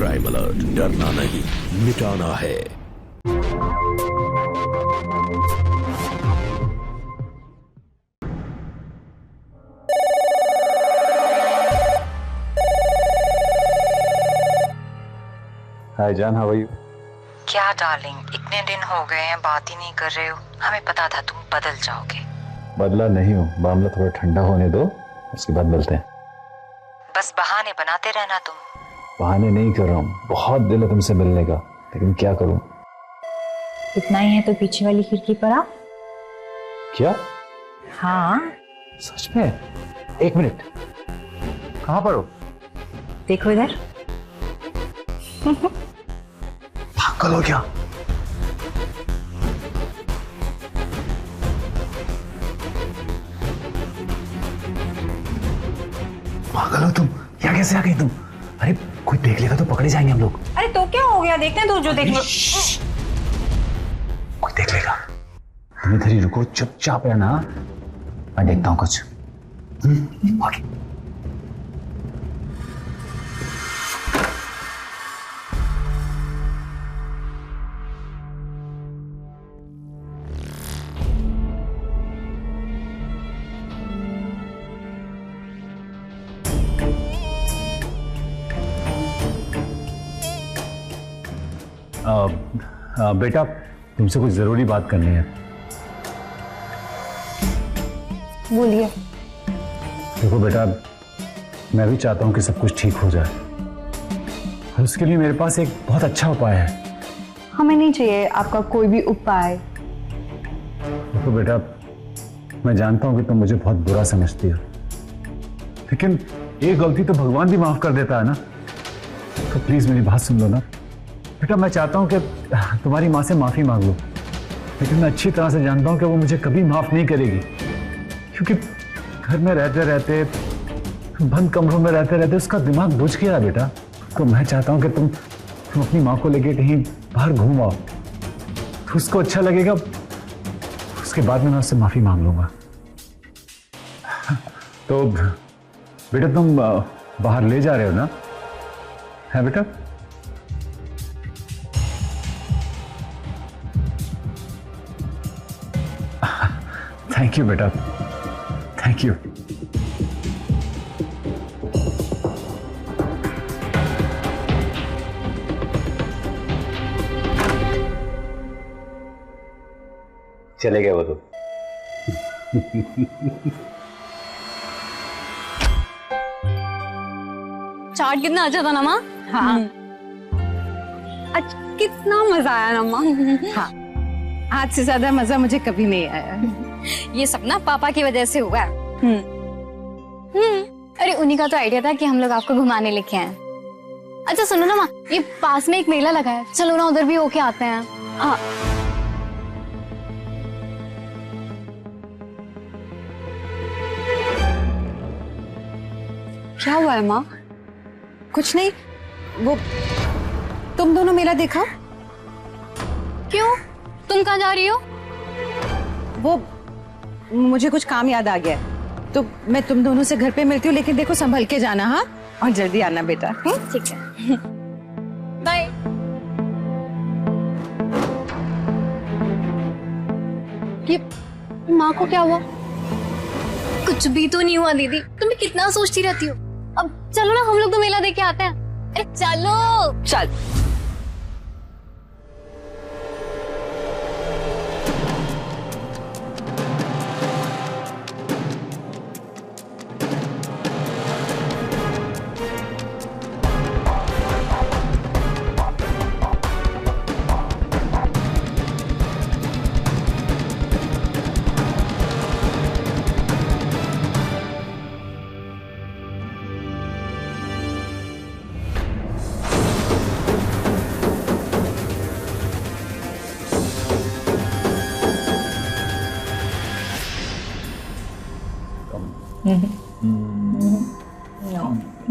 Crime alert, डरना नहीं मिटाना है। हाय जान, हाउ आर यू? क्या डार्लिंग, इतने दिन हो गए हैं बात ही नहीं कर रहे हो। हमें पता था तुम बदल जाओगे। बदला नहीं हूँ, मामला थोड़ा ठंडा होने दो, उसके बाद मिलते हैं। बस बहाने बनाते रहना तुम। बहाने नहीं कर रहा हूँ, बहुत दिल है तुमसे मिलने का, लेकिन क्या करूँ। इतना ही है तो पीछे वाली खिड़की पर आओ। क्या? हाँ सच में? एक मिनट, कहाँ पर हो? देखो इधर। पागल हो क्या? पागल हो तुम? यहाँ कैसे आ गई तुम? अरे कोई देख लेगा तो पकड़े जाएंगे हम लोग। अरे तो क्या हो गया, देखते हैं तो जो देख लो। कोई देख लेगा। तुम इधर ही रुको, चुपचाप रहना, मैं देखता हूँ कुछ। आगे। बेटा, तुमसे कुछ जरूरी बात करनी है। बोलिए। देखो बेटा, मैं भी चाहता हूँ कि सब कुछ ठीक हो जाए, और उसके लिए मेरे पास एक बहुत अच्छा उपाय है। हमें नहीं चाहिए आपका कोई भी उपाय। देखो बेटा, मैं जानता हूँ कि तुम मुझे बहुत बुरा समझती हो, लेकिन एक गलती तो भगवान भी माफ कर देता है ना। तो प्लीज मेरी बात सुन लो ना बेटा। मैं चाहता हूँ कि तुम्हारी माँ से माफी मांग लो, लेकिन मैं अच्छी तरह से जानता हूँ कि वो मुझे कभी माफ नहीं करेगी, क्योंकि घर में रहते रहते, बंद कमरों में रहते रहते उसका दिमाग बुझ गया है बेटा। तो मैं चाहता हूँ कि तुम अपनी माँ को लेके कहीं बाहर घूम आओ, तो उसको अच्छा लगेगा। उसके बाद में मैं उससे माफी मांग लूंगा। तो बेटा, तुम बाहर ले जा रहे हो ना? है बेटा? थैंक यू बेटा, थैंक यू। चले गए वो तो। चाट कितना अच्छा था ना माँ? हाँ आज कितना मजा आया ना माँ? हाँ, आज से ज्यादा मजा मुझे कभी नहीं आया। ये सब ना पापा की वजह से हुआ है। अरे उन्हीं का तो आइडिया था कि हम लोग आपको घुमाने लेके आए। अच्छा सुनो ना माँ, ये पास में एक मेला लगा है, चलो ना उधर भी होके आते हैं। हाँ क्या हुआ है माँ? कुछ नहीं, वो तुम दोनों मेला देखा? क्यों, तुम कहाँ जा रही हो? वो मुझे कुछ काम याद आ गया, तो मैं तुम दोनों से घर पे मिलती हूँ, लेकिन देखो संभल के जाना। हाँ, और जल्दी आना बेटा। ठीक है, बाय। ये माँ को क्या हुआ? कुछ भी तो नहीं हुआ दीदी, तुम्हें कितना सोचती रहती हो। अब चलो ना, हम लोग तो मेला देख के आते हैं। अरे चलो। चल।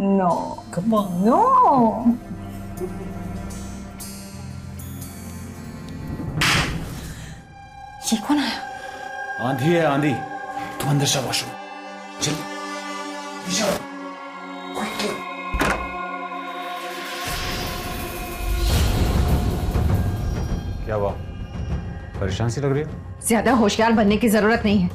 No. Come on. No. ये कौन आया? आंधी है, आंधी। तू अंदर जा वॉशरूम। चल। पीछे। क्या हुआ? परेशान सी लग रही है। ज्यादा होशियार बनने की जरूरत नहीं है,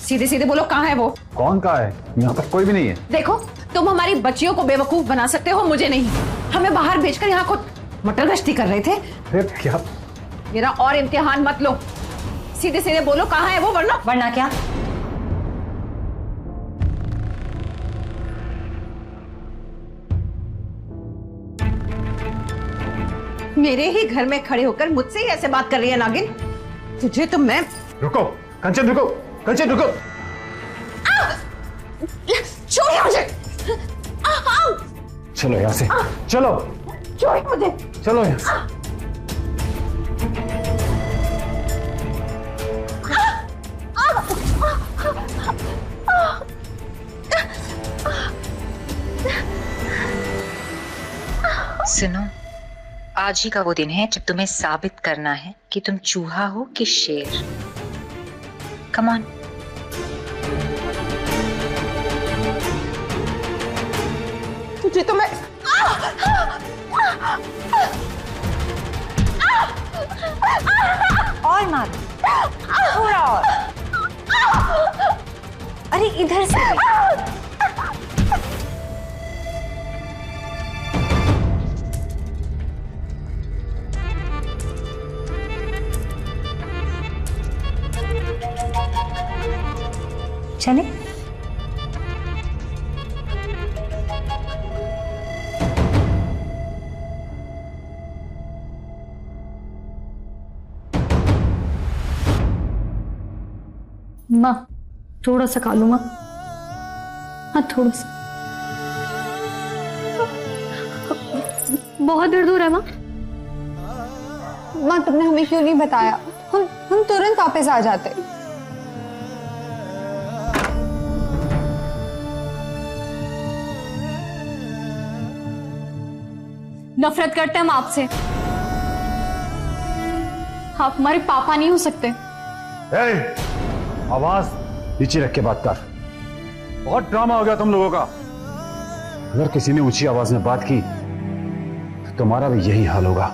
सीधे सीधे बोलो कहाँ है वो? कौन कहा है? यहाँ पर कोई भी नहीं है। देखो, तुम हमारी बच्चियों को बेवकूफ बना सकते हो, मुझे नहीं। हमें बाहर भेजकर यहाँ खुद मटर गश्ती कर रहे थे। फिर क्या? मेरा और इम्तिहान मत लो, सीधे सीधे बोलो कहाँ है वो, वरना क्या? मेरे ही घर में खड़े होकर मुझसे ही ऐसे बात कर रही है नागिन। तुझे तो मैं... रुको कंचन, रुको कंचन, रुको। छोड़िए मुझे। चलो यहाँ से, चलो। छोड़िए मुझे। चलो यहाँ से। सुनो, आज ही का वो दिन है जब तुम्हें साबित करना है कि तुम चूहा हो कि शेर। Come on. तुझे तो मैं... और मार, थोड़ा और। अरे इधर से भी। चले। माँ थोड़ा सा खा लूंगा। हाँ थोड़ा सा। बहुत दर्द हो रहा है माँ। माँ तुमने हमें क्यों नहीं बताया? हम तुरंत वापस आ जाते। नफरत करते हैं हम आपसे। आप हमारे पापा नहीं हो सकते। आवाज नीचे रख के बात कर। बहुत ड्रामा हो गया तुम लोगों का। अगर किसी ने ऊंची आवाज में बात की तो तुम्हारा भी यही हाल होगा,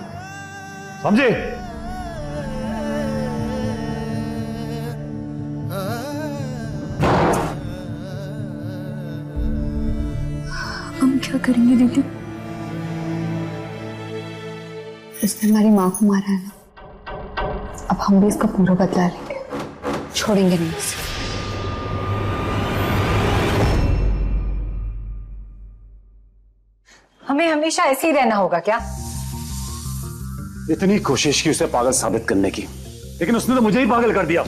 समझे? हम क्या करेंगे दीदी? उसने हमारी माँ को मारा है ना, अब हम भी इसका पूरा बदला लेंगे, छोड़ेंगे नहीं इसे। हमें हमेशा ऐसे ही रहना होगा क्या? इतनी कोशिश की उसे पागल साबित करने की, लेकिन उसने तो मुझे ही पागल कर दिया।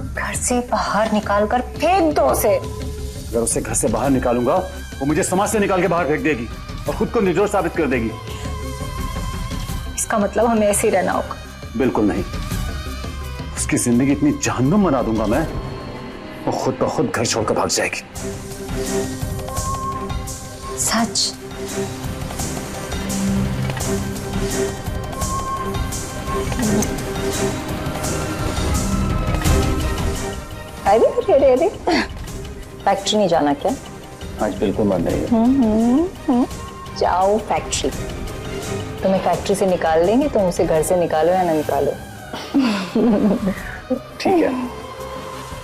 घर से बाहर निकाल कर फेंक दो उसे। अगर उसे घर से बाहर निकालूंगा वो मुझे समाज से निकाल के बाहर फेंक देगी और खुद को निर्दोष साबित कर देगी। इसका मतलब हमें ऐसे ही रहना होगा? बिल्कुल नहीं। उसकी जिंदगी इतनी जहन्नुम बना दूंगा मैं, वो खुद ब खुद घर छोड़कर भाग जाएगी। सच? अरे फैक्ट्री नहीं जाना क्या? आज बिल्कुल मन नहीं है। जाओ फैक्ट्री, तुम्हें फैक्ट्री से निकाल देंगे, तुम उसे घर से निकालो या ना निकालो। ठीक है,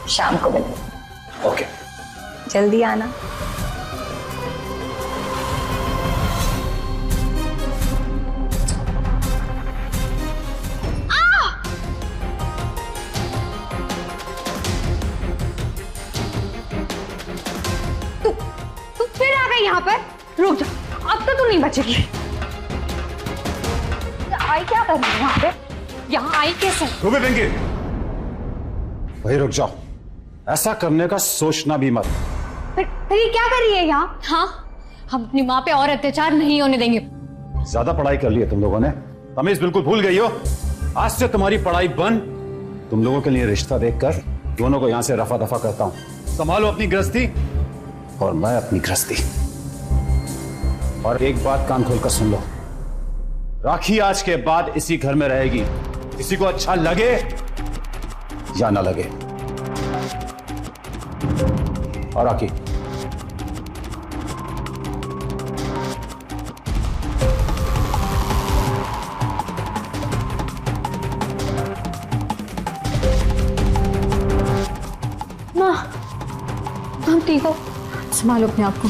शाम को मिलते। ओके। जल्दी आना। तू फिर आ गई यहाँ पर? रुक जा, अब तो तू नहीं बचेगी। आई क्या कर रही है यहाँ पे? यहाँ आई कैसे? रुको पिंकी, वही रुक जाओ। ऐसा करने का सोचना भी मत। फिर ये क्या कर रही है यहाँ? हाँ, हम अपनी माँ पे और अत्याचार नहीं होने देंगे। ज्यादा पढ़ाई कर ली है तुम लोगों ने, तमीज बिल्कुल भूल गई हो। आज से तुम्हारी पढ़ाई बंद। तुम लोगों के लिए रिश्ता देखकर दोनों को यहां से रफा दफा करता हूं। संभालो अपनी गृहस्थी और मैं अपनी गृहस्थी। और एक बात कान खोलकर सुन लो, राखी आज के बाद इसी घर में रहेगी, किसी को अच्छा लगे या ना लगे। और राखी, ठीक हो? संभालो अपने आप को।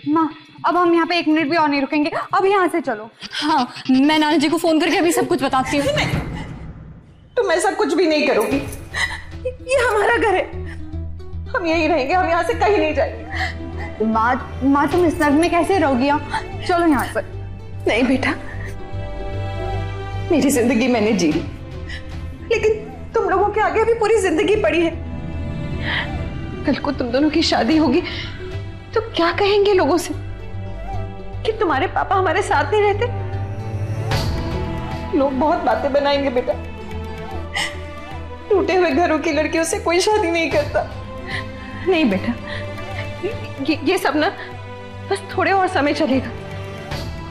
माँ, अब हम यहाँ पे 1 मिनट भी और नहीं रुकेंगे, अब यहाँ से चलो। हाँ, मैं नाना जी को फोन करके अभी सब कुछ बताती हूँ। तुम ऐसा कुछ भी नहीं करोगी। ये हमारा घर है, हम यहीं रहेंगे, हम यहाँ से कहीं नहीं जाएंगे। माँ तुम इस नर्क में कैसे रहोगी? चलो यहाँ से। नहीं बेटा, मेरी जिंदगी मैंने जी ली, लेकिन तुम लोगों के आगे अभी पूरी जिंदगी पड़ी है। कल को तुम दोनों की शादी होगी तो क्या कहेंगे लोगों से कि तुम्हारे पापा हमारे साथ नहीं रहते? लोग बहुत बातें बनाएंगे बेटा। टूटे हुए घरों की लड़कियों से कोई शादी नहीं करता। नहीं बेटा, ये सब ना बस थोड़े और समय चलेगा,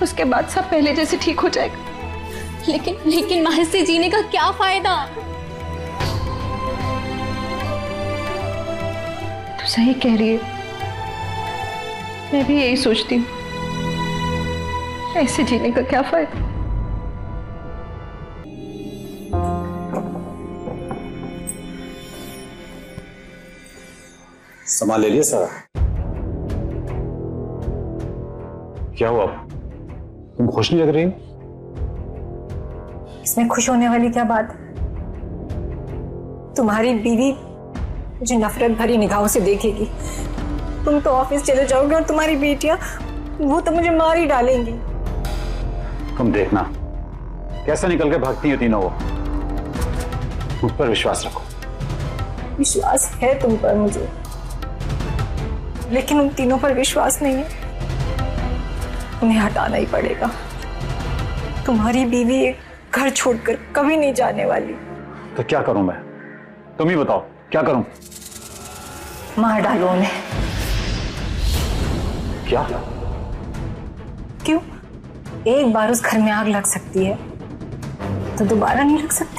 उसके बाद सब पहले जैसे ठीक हो जाएगा। लेकिन माँ, इससे जीने का क्या फायदा? तो सही कह रही है, मैं भी यही सोचती हूँ, ऐसे जीने का क्या फायदा। सामान ले लिया सारा? क्या हुआ? तुम खुश नहीं लग रही? इसमें खुश होने वाली क्या बात? तुम्हारी बीवी मुझे नफरत भरी निगाहों से देखेगी। तुम तो ऑफिस चले जाओगे और तुम्हारी बेटियां वो तो मुझे मार ही डालेंगी। तुम देखना कैसे निकल के भागती है तीनों वो। मुझ पर विश्वास रखो। विश्वास है तुम पर मुझे, लेकिन उन तीनों पर विश्वास नहीं है। उन्हें हटाना ही पड़ेगा। तुम्हारी बीवी एक घर छोड़कर कभी नहीं जाने वाली। तो क्या करूं मैं? तुम ही बताओ, क्या करूं? मार डालो उन्हें। क्या? क्यों? एक बार उस घर में आग लग सकती है तो दोबारा नहीं लग सकती?